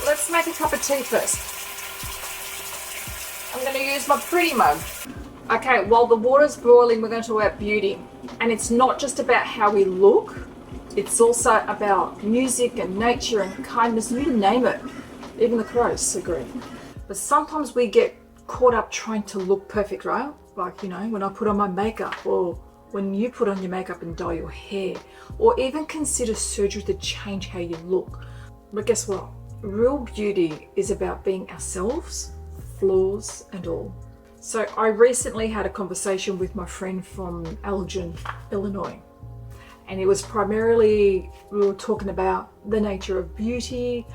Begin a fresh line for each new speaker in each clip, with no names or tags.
let's make a cup of tea first. I'm going to use my pretty mug. Okay, while the water's boiling, we're going to talk about beauty. And it's not just about how we look, it's also about music and nature and kindness, you name it. Even the crows agree. But sometimes we get caught up trying to look perfect, right? Like, you know, when I put on my makeup, or when you put on your makeup and dye your hair, or even consider surgery to change how you look. But guess what? Real beauty is about being ourselves, flaws and all. So I recently had a conversation with my friend from Elgin, Illinois. And it was primarily, we were talking about the nature of beauty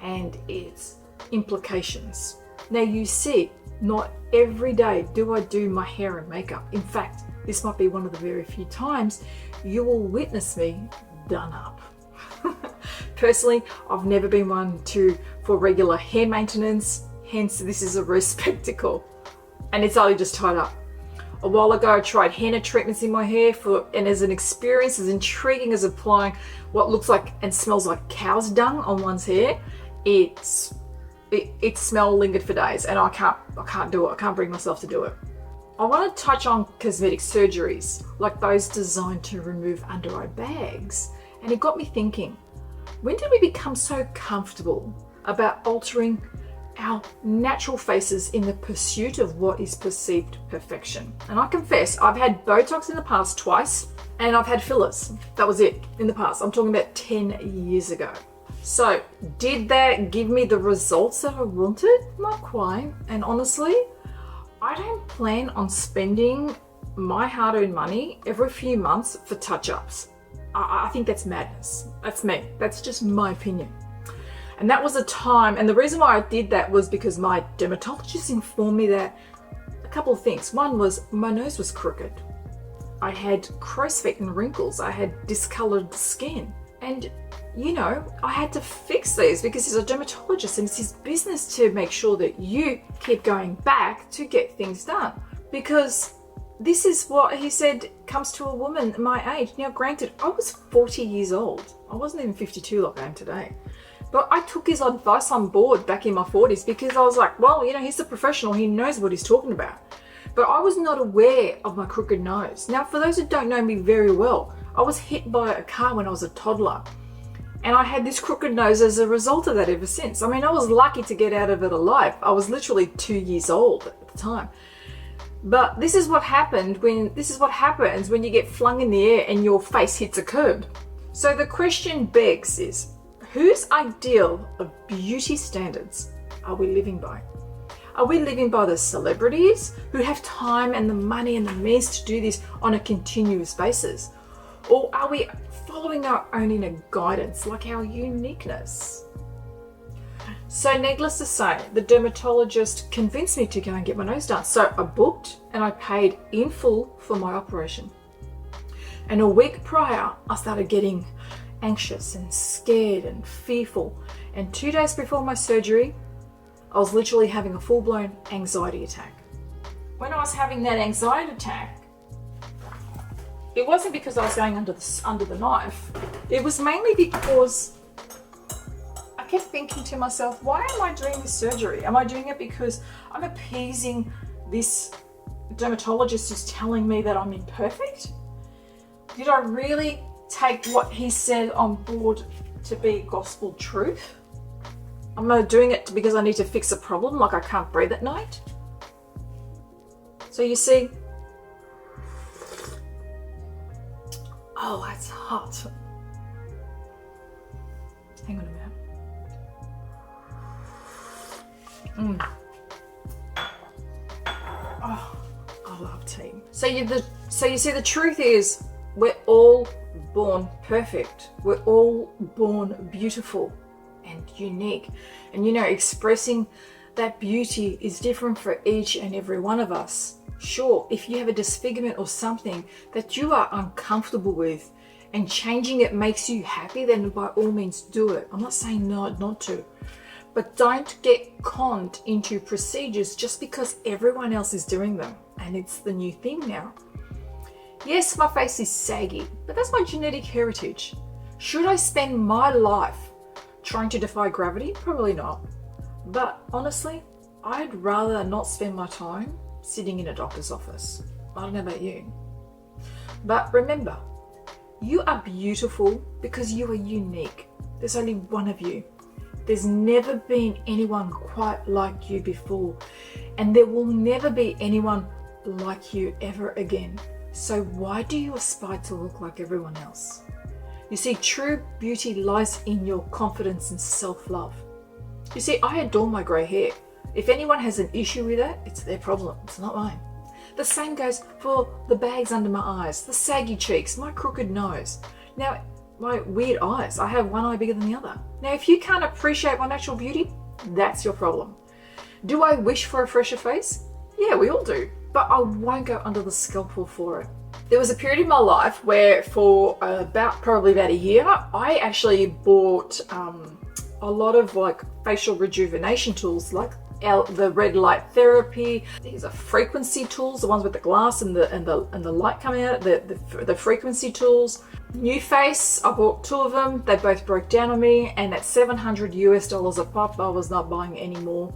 and its implications. Now you see, not every day do I do my hair and makeup. In fact, this might be one of the very few times you will witness me done up. Personally, I've never been one for regular hair maintenance, hence this is a real spectacle. And it's only just tied up. A while ago, I tried henna treatments in my hair and as an experience as intriguing as applying what looks like and smells like cow's dung on one's hair, its smell lingered for days, and I can't do it. I can't bring myself to do it. I want to touch on cosmetic surgeries, like those designed to remove under eye bags. And it got me thinking, when did we become so comfortable about altering our natural faces in the pursuit of what is perceived perfection? And I confess, I've had Botox in the past twice, and I've had fillers. That was it in the past. I'm talking about 10 years ago. So did that give me the results that I wanted? Not quite. And honestly, I don't plan on spending my hard-earned money every few months for touch-ups. I think that's madness. That's me. That's just my opinion. And that was a time, and the reason why I did that was because my dermatologist informed me that a couple of things. One was my nose was crooked. I had crow's feet and wrinkles. I had discolored skin. And, you know, I had to fix these because he's a dermatologist and it's his business to make sure that you keep going back to get things done. Because this is what he said comes to a woman my age. Now, granted, I was 40 years old. I wasn't even 52 like I am today. But I took his advice on board back in my 40s because I was like, well, you know, he's a professional. He knows what he's talking about. But I was not aware of my crooked nose. Now, for those who don't know me very well, I was hit by a car when I was a toddler. And I had this crooked nose as a result of that ever since. I mean, I was lucky to get out of it alive. I was literally 2 years old at the time. But this is what happens when you get flung in the air and your face hits a curb. So the question begs is, whose ideal of beauty standards are we living by? Are we living by the celebrities who have time and the money and the means to do this on a continuous basis? Or are we following our own inner guidance, like our uniqueness? So needless to say, the dermatologist convinced me to go and get my nose done. So I booked and I paid in full for my operation. And a week prior, I started getting anxious and scared and fearful. And 2 days before my surgery, I was literally having a full-blown anxiety attack. When I was having that anxiety attack, it wasn't because I was going under the knife. It was mainly because I kept thinking to myself, why am I doing this surgery? Am I doing it because I'm appeasing this dermatologist who's telling me that I'm imperfect? Did I really take what he said on board to be gospel truth? Am I doing it because I need to fix a problem, like I can't breathe at night? So you see, oh, that's hot. Hang on a minute. Oh, I love tea. So you see, the truth is, we're all born perfect. We're all born beautiful and unique. And you know, expressing that beauty is different for each and every one of us. Sure, if you have a disfigurement or something that you are uncomfortable with and changing it makes you happy, then by all means do it. I'm not saying no, not to. But don't get conned into procedures just because everyone else is doing them. And it's the new thing now. Yes, my face is saggy, but that's my genetic heritage. Should I spend my life trying to defy gravity? Probably not. But honestly, I'd rather not spend my time sitting in a doctor's office. I don't know about you. But remember, you are beautiful because you are unique. There's only one of you. There's never been anyone quite like you before, and there will never be anyone like you ever again. So why do you aspire to look like everyone else? You see, true beauty lies in your confidence and self-love. You see, I adore my grey hair. If anyone has an issue with that, it's their problem. It's not mine. The same goes for the bags under my eyes, the saggy cheeks, my crooked nose. Now, my weird eyes. I have one eye bigger than the other. Now, if you can't appreciate my natural beauty, that's your problem. Do I wish for a fresher face? Yeah, we all do. But I won't go under the scalpel for it. There was a period in my life where for probably about a year, I actually bought a lot of like facial rejuvenation tools, like the red light therapy. These are frequency tools, the ones with the glass and the light coming out, the frequency tools. New Face, I bought 2 of them. They both broke down on me, and at $700 US a pop, I was not buying any more.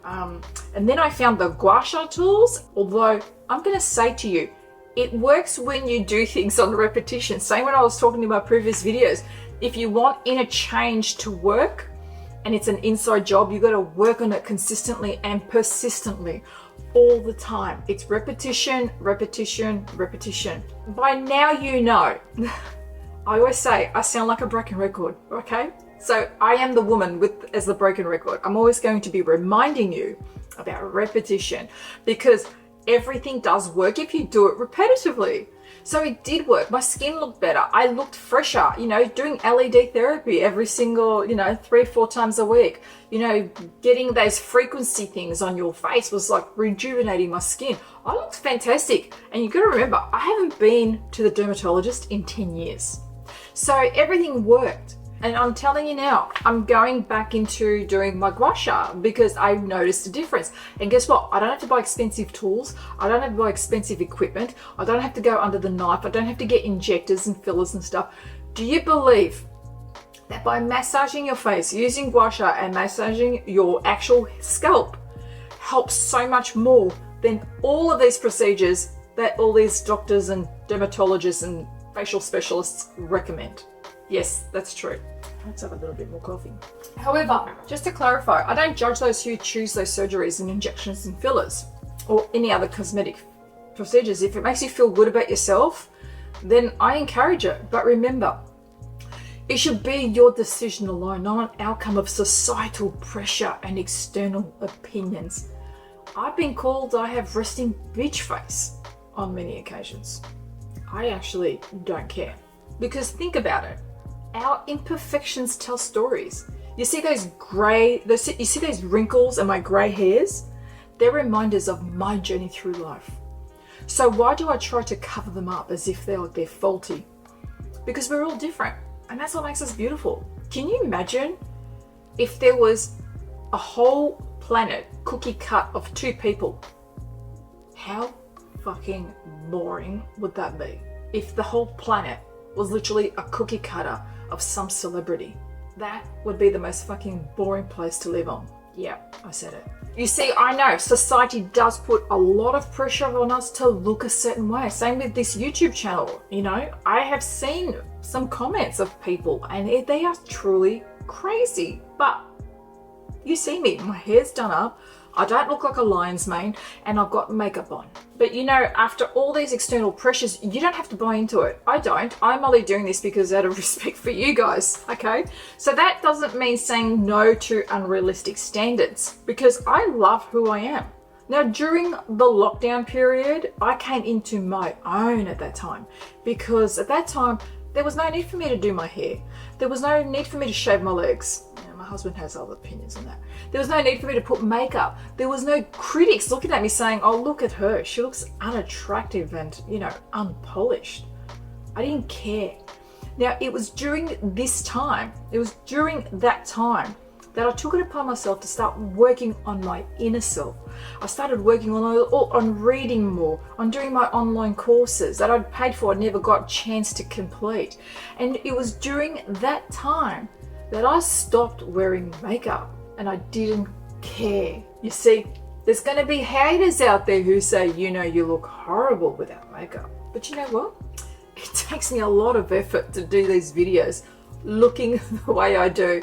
And then I found the gua sha tools, although I'm going to say to you, it works when you do things on repetition. Same when I was talking in my previous videos. If you want inner change to work, and it's an inside job, you got to work on it consistently and persistently all the time. It's repetition, repetition, repetition. By now you know. I always say I sound like a broken record, okay? So I am the woman as the broken record. I'm always going to be reminding you about repetition, because everything does work if you do it repetitively. So it did work. My skin looked better. I looked fresher, doing LED therapy every single, 3 or 4 times a week. Getting those frequency things on your face was like rejuvenating my skin. I looked fantastic. And you got to remember, I haven't been to the dermatologist in 10 years. So everything worked. And I'm telling you now, I'm going back into doing my gua sha because I noticed a difference. And guess what? I don't have to buy expensive tools. I don't have to buy expensive equipment. I don't have to go under the knife. I don't have to get injectors and fillers and stuff. Do you believe that by massaging your face, using gua sha and massaging your actual scalp helps so much more than all of these procedures that all these doctors and dermatologists and facial specialists recommend? Yes, that's true. Let's have a little bit more coffee. However, just to clarify, I don't judge those who choose those surgeries and injections and fillers or any other cosmetic procedures. If it makes you feel good about yourself, then I encourage it. But remember, it should be your decision alone, not an outcome of societal pressure and external opinions. I've been called I have resting bitch face on many occasions. I actually don't care, because think about it. Our imperfections tell stories. You see those wrinkles and my grey hairs? They're reminders of my journey through life. So why do I try to cover them up as if they're faulty? Because we're all different, and that's what makes us beautiful. Can you imagine if there was a whole planet cookie cut of 2 people? How fucking boring would that be? If the whole planet was literally a cookie cutter of some celebrity. That would be the most fucking boring place to live on. Yeah, I said it. You see, I know society does put a lot of pressure on us to look a certain way. Same with this YouTube channel. I have seen some comments of people and they are truly crazy. But you see me, my hair's done up. I don't look like a lion's mane, and I've got makeup on. But after all these external pressures, you don't have to buy into it. I don't. I'm only doing this because out of respect for you guys, okay? So that doesn't mean saying no to unrealistic standards, because I love who I am. Now, during the lockdown period, I came into my own at that time, because at that time, there was no need for me to do my hair. There was no need for me to shave my legs. My husband has other opinions on that. There was no need for me to put makeup. There was no critics looking at me saying, oh, look at her. She looks unattractive and, unpolished. I didn't care. Now, it was during this time, that I took it upon myself to start working on my inner self. I started working on reading more, on doing my online courses that I'd paid for and never got a chance to complete. And it was during that time that I stopped wearing makeup and I didn't care. You see, there's going to be haters out there who say, you know, you look horrible without makeup. But you know what? It takes me a lot of effort to do these videos looking the way I do.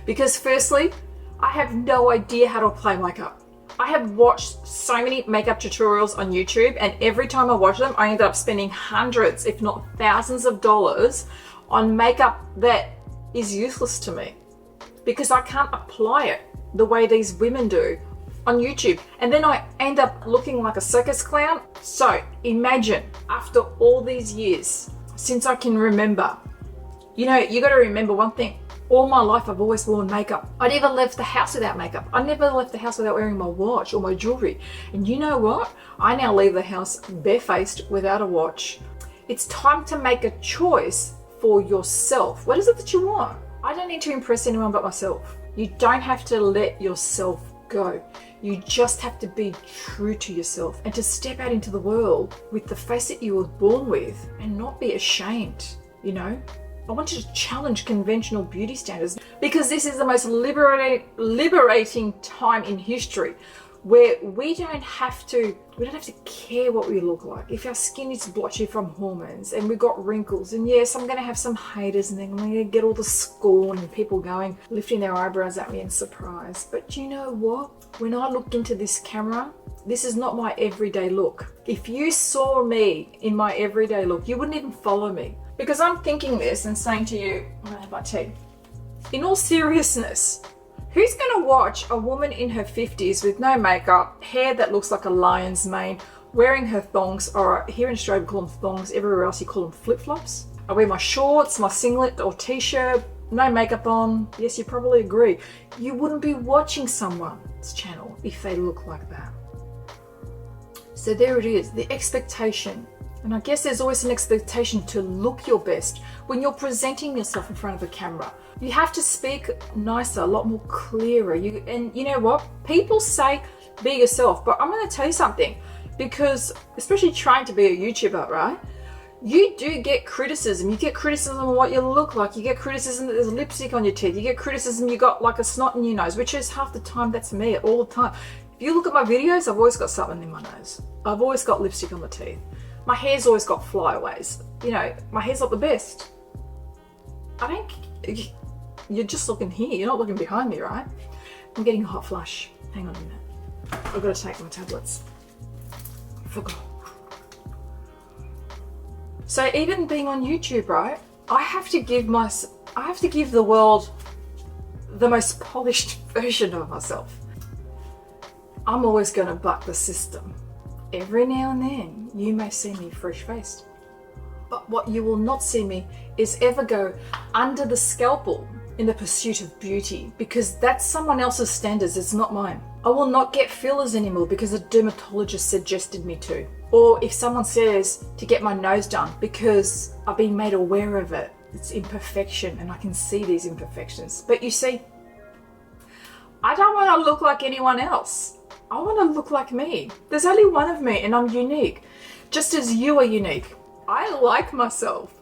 Because firstly, I have no idea how to apply makeup. I have watched so many makeup tutorials on YouTube, and every time I watch them, I end up spending hundreds, if not thousands of dollars on makeup that is useless to me because I can't apply it the way these women do on YouTube. And then I end up looking like a circus clown. So imagine, after all these years, since I can remember, you know, you got to remember one thing. All my life, I've always worn makeup. I never left the house without makeup. I never left the house without wearing my watch or my jewelry. And you know what? I now leave the house barefaced without a watch. It's time to make a choice for yourself. What is it that you want? I don't need to impress anyone but myself. You don't have to let yourself go. You just have to be true to yourself and to step out into the world with the face that you were born with and not be ashamed, you know? I want you to challenge conventional beauty standards because this is the most liberating time in history where we don't have to care what we look like. If our skin is blotchy from hormones and we've got wrinkles, and yes, I'm going to have some haters and then I'm going to get all the scorn and people lifting their eyebrows at me in surprise. But you know what? When I look into this camera, this is not my everyday look. If you saw me in my everyday look, you wouldn't even follow me. Because I'm thinking this and saying to you, I'm gonna have my tea. In all seriousness, who's gonna watch a woman in her 50s with no makeup, hair that looks like a lion's mane, wearing her thongs, or here in Australia we call them thongs, everywhere else you call them flip-flops? I wear my shorts, my singlet or t-shirt, no makeup on. Yes, you probably agree. You wouldn't be watching someone's channel if they look like that. So there it is, the expectation. And I guess there's always an expectation to look your best when you're presenting yourself in front of a camera. You have to speak nicer, a lot more clearer. And you know what? People say be yourself, but I'm going to tell you something, because especially trying to be a YouTuber, right? You do get criticism. You get criticism of what you look like. You get criticism that there's lipstick on your teeth. You get criticism you got like a snot in your nose, which is half the time that's me all the time. If you look at my videos, I've always got something in my nose. I've always got lipstick on the teeth. My hair's always got flyaways. You know, my hair's not the best. You're just looking here. You're not looking behind me, right? I'm getting a hot flush. Hang on a minute. I've got to take my tablets. I forgot. So even being on YouTube, right? I have to give the world the most polished version of myself. I'm always going to buck the system. Every now and then, you may see me fresh-faced. But what you will not see me is ever go under the scalpel in the pursuit of beauty, because that's someone else's standards, it's not mine. I will not get fillers anymore because a dermatologist suggested me to. Or if someone says to get my nose done because I've been made aware of it. It's imperfection and I can see these imperfections. But you see, I don't want to look like anyone else. I want to look like me. There's only one of me and I'm unique, just as you are unique. I like myself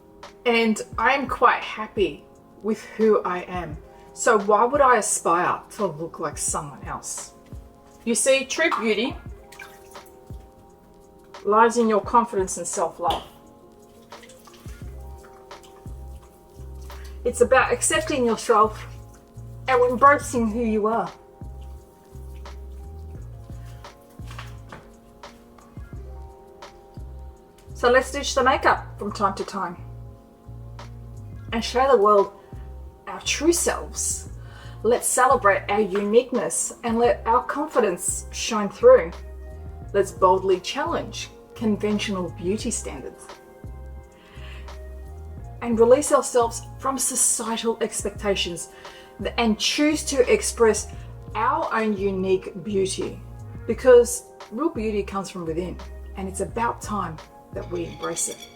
and I'm quite happy with who I am. So why would I aspire to look like someone else? You see, true beauty lies in your confidence and self-love. It's about accepting yourself and embracing who you are. So let's ditch the makeup from time to time and show the world our true selves. Let's celebrate our uniqueness and let our confidence shine through. Let's boldly challenge conventional beauty standards and release ourselves from societal expectations and choose to express our own unique beauty, because real beauty comes from within and it's about time that we embrace it.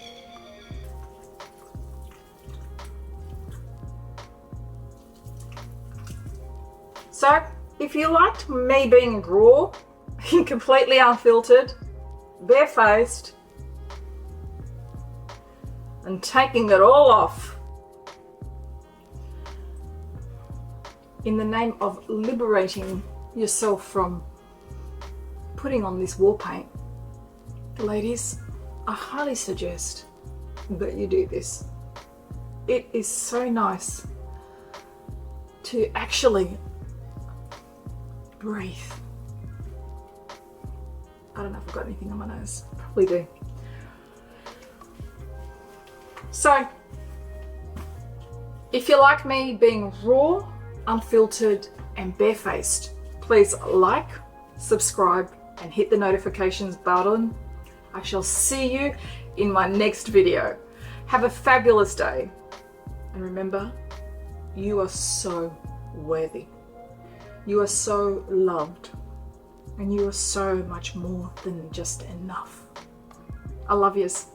So if you liked me being raw, completely unfiltered, barefaced, and taking it all off, in the name of liberating yourself from putting on this war paint, ladies, I highly suggest that you do this. It is so nice to actually breathe. I don't know if I've got anything on my nose. Probably do. So, if you like me being raw, unfiltered, and barefaced, please like, subscribe, and hit the notifications button. I shall see you in my next video. Have a fabulous day. And remember, you are so worthy. You are so loved. And you are so much more than just enough. I love yous.